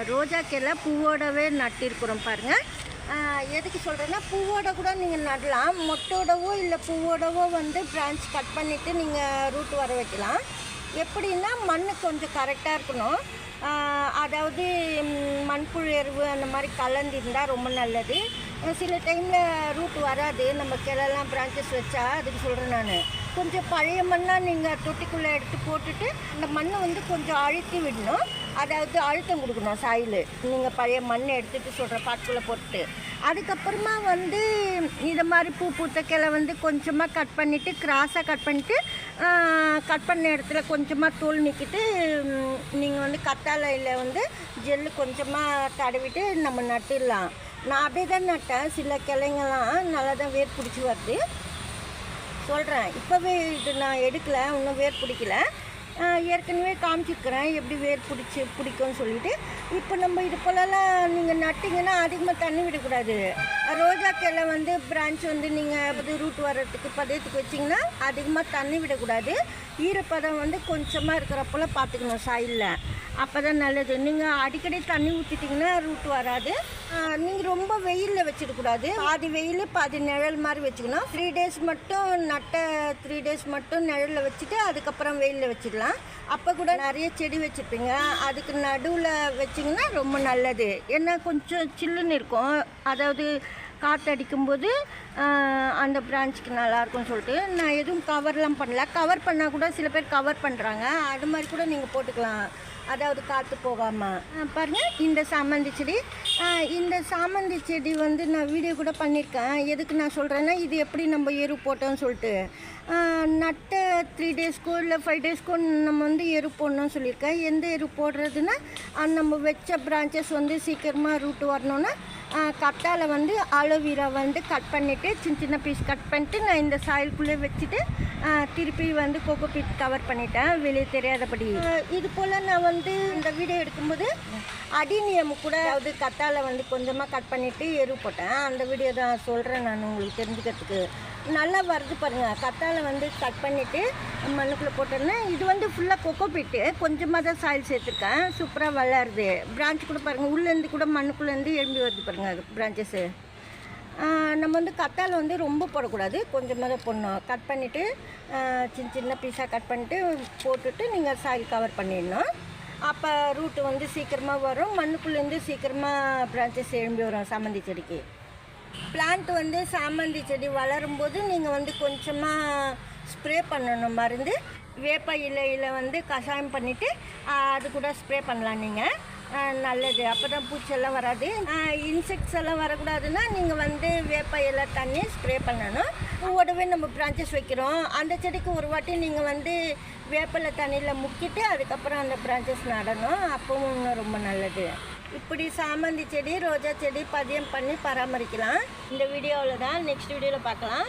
ரோஜாக்கெல்லாம் பூவோடவே நட்டிருக்கிறோம் பாருங்கள். எதுக்கு சொல்கிறேன்னா, பூவோட கூட நீங்கள் நடலாம், மொட்டோடவோ இல்லை பூவோடவோ வந்து பிரான்ச் கட் பண்ணிவிட்டு நீங்கள் ரூட் வர வைக்கலாம். எப்படின்னா மண் கொஞ்சம் கரெக்டாக இருக்கணும். அதாவது மண்புழு எருவு அந்த மாதிரி கலந்துருந்தால் ரொம்ப நல்லது. சில டைமில் ரூட் வராது, நம்ம கிளெல்லாம் பிரான்ச்சஸ் வச்சா. அதுக்கு சொல்கிறேன் நான், கொஞ்சம் பழைய மண்ணாக நீங்கள் தொட்டிக்குள்ளே எடுத்து போட்டுட்டு அந்த மண்ணை வந்து கொஞ்சம் அழுத்தி விடணும். அதாவது அழுத்தம் கொடுக்கணும் சாயில். நீங்கள் பழைய மண்ணை எடுத்துகிட்டு சொல்கிற பாட்டுக்குள்ளே போட்டு அதுக்கப்புறமா வந்து இதை மாதிரி பூ பூத்த கிளை வந்து கொஞ்சமாக கட் பண்ணிவிட்டு கிராஸாக கட் பண்ணிவிட்டு கட் பண்ண இடத்துல கொஞ்சமாக தோல் நீக்கிட்டு நீங்கள் வந்து கத்தாழையில் வந்து ஜெல்லு கொஞ்சமாக தடவிட்டு நம்ம நட்டுடலாம். நான் அப்படியே தான் நட்டேன். சில கிளைங்கெல்லாம் நல்லா தான் வேர் பிடிச்சி வருது. சொல்கிறேன், இப்போவே இது நான் எடுக்கலை, இன்னும் வேர் பிடிக்கல. ஏற்கனவே காமிச்சிருக்கிறேன் எப்படி வேர் பிடிக்கும்னு சொல்லிவிட்டு. இப்போ நம்ம இது போலலாம் நீங்கள் நட்டிங்கன்னா அதிகமாக தண்ணி விடக்கூடாது. ரோஜாக்கெல்லாம் வந்து பிரான்ச் வந்து நீங்கள் ரூட் வர்றதுக்கு பதத்துக்கு வச்சிங்கன்னா அதிகமாக தண்ணி விடக்கூடாது. ஈரப்பதம் வந்து கொஞ்சமாக இருக்கிறப்போல பார்த்துக்கணும் சாயிலில். அப்போ தான் நல்லது. நீங்கள் அடிக்கடி தண்ணி ஊற்றிட்டிங்கன்னா ரூட் வராது. நீங்கள் ரொம்ப வெயிலில் வச்சிடக்கூடாது. பாதி வெயில் பாதி நிழல் மாதிரி வச்சுக்கணும். 3 days மட்டும் நட்ட 3 days மட்டும் நிழலில் வச்சுட்டு அதுக்கப்புறம் வெயிலில் வச்சிடலாம். அப்போ கூட நிறைய செடி வச்சுருப்பீங்க, அதுக்கு நடுவில் வச்சிங்கன்னா ரொம்ப நல்லது. ஏன்னா கொஞ்சம் சில்லுன்னு இருக்கும், அதாவது காற்று அடிக்கும்போது அந்த பிரான்ச்சுக்கு நல்லாயிருக்கும்னு சொல்லிட்டு நான் எதுவும் கவர்லாம் பண்ணல. கவர் பண்ணால் கூட சில பேர் கவர் பண்ணுறாங்க, அது மாதிரி கூட நீங்கள் போட்டுக்கலாம், அதாவது காற்று போகாமல். பாருங்கள், இந்த சாமந்தி செடி. இந்த சாமந்தி செடி வந்து நான் வீடியோ கூட பண்ணியிருக்கேன். எதுக்கு நான் சொல்கிறேன்னா, இது எப்படி நம்ம எரு போட்டோம்னு சொல்லிட்டு. நட்ட 3 daysக்கோ இல்லை 5 daysக்கோ நம்ம வந்து எரு போடணும்னு சொல்லியிருக்கேன். எந்த எரு போடுறதுன்னா, நம்ம வச்ச பிரான்ச்சஸ் வந்து சீக்கிரமாக ரூட்டு வரணுன்னா கத்தாழை வந்து அலோவேரா வந்து கட் பண்ணிவிட்டு சின்ன சின்ன பீஸ் கட் பண்ணிட்டு நான் இந்த சாயிலுக்குள்ளே வச்சுட்டு திருப்பி வந்து கோகோ பீட் கவர் பண்ணிட்டேன், வெளியே தெரியாதபடி. இது போல் நான் வந்து இந்த வீடியோ எடுக்கும்போது அடினியம் கூட, அதாவது கத்தாழை வந்து கொஞ்சமாக கட் பண்ணிவிட்டு எரு போட்டேன். அந்த வீடியோ தான் சொல்கிறேன் நான் உங்களுக்கு தெரிஞ்சுக்கிறதுக்கு. நல்லா வருது பாருங்கள். கத்தாழை வந்து கட் பண்ணிவிட்டு மண்ணுக்குள்ளே போட்டோன்னா இது வந்து ஃபுல்லாக கொக்கோ பீட்டு, கொஞ்சமாக தான் சாயில் சேர்த்துருக்கேன். சூப்பராக வளருது. பிரான்ச் கூட பாருங்கள், உள்ளேருந்து கூட மண்ணுக்குள்ளேருந்து எழும்பி வருது பாருங்கள் பிரான்ச்சஸ்ஸு. நம்ம வந்து கத்தாழை வந்து ரொம்ப போடக்கூடாது, கொஞ்சமாக தான் போடணும். கட் பண்ணிவிட்டு சின்ன சின்ன பீஸாக கட் பண்ணிவிட்டு போட்டுட்டு நீங்கள் சாயில் கவர் பண்ணிடணும். அப்போ ரூட்டு வந்து சீக்கிரமாக வரும், மண்ணுக்குள்ளேருந்து சீக்கிரமாக பிரான்ச்சஸ் எழும்பி வரும் சாமந்தி செடிக்கு. பிளான்ட் வந்து சாமந்தி செடி வளரும்போது நீங்கள் வந்து கொஞ்சமாக ஸ்ப்ரே பண்ணணும் மருந்து. வேப்ப இலையில் வந்து கஷாயம் பண்ணிவிட்டு அது கூட ஸ்ப்ரே பண்ணலாம் நீங்கள், நல்லது. அப்போ தான் பூச்செல்லாம் வராது. இன்செக்ட்ஸ் எல்லாம் வரக்கூடாதுன்னா நீங்கள் வந்து வேப்ப இலை தண்ணி ஸ்ப்ரே பண்ணணும். பூவோடவே நம்ம பிரான்ச்சஸ் வைக்கிறோம், அந்த செடிக்கு ஒரு வாட்டி நீங்கள் வந்து வேப்பிலை தண்ணியில் முக்கிட்டு அதுக்கப்புறம் அந்த பிரான்ச்சஸ் நடணும். அப்பவும் இன்னும் ரொம்ப நல்லது. இப்படி சாமந்தி செடி ரோஜா செடி பதியம் பண்ணி பராமரிக்கலாம். இந்த வீடியோவில் தான், நெக்ஸ்ட் வீடியோவில் பார்க்கலாம்.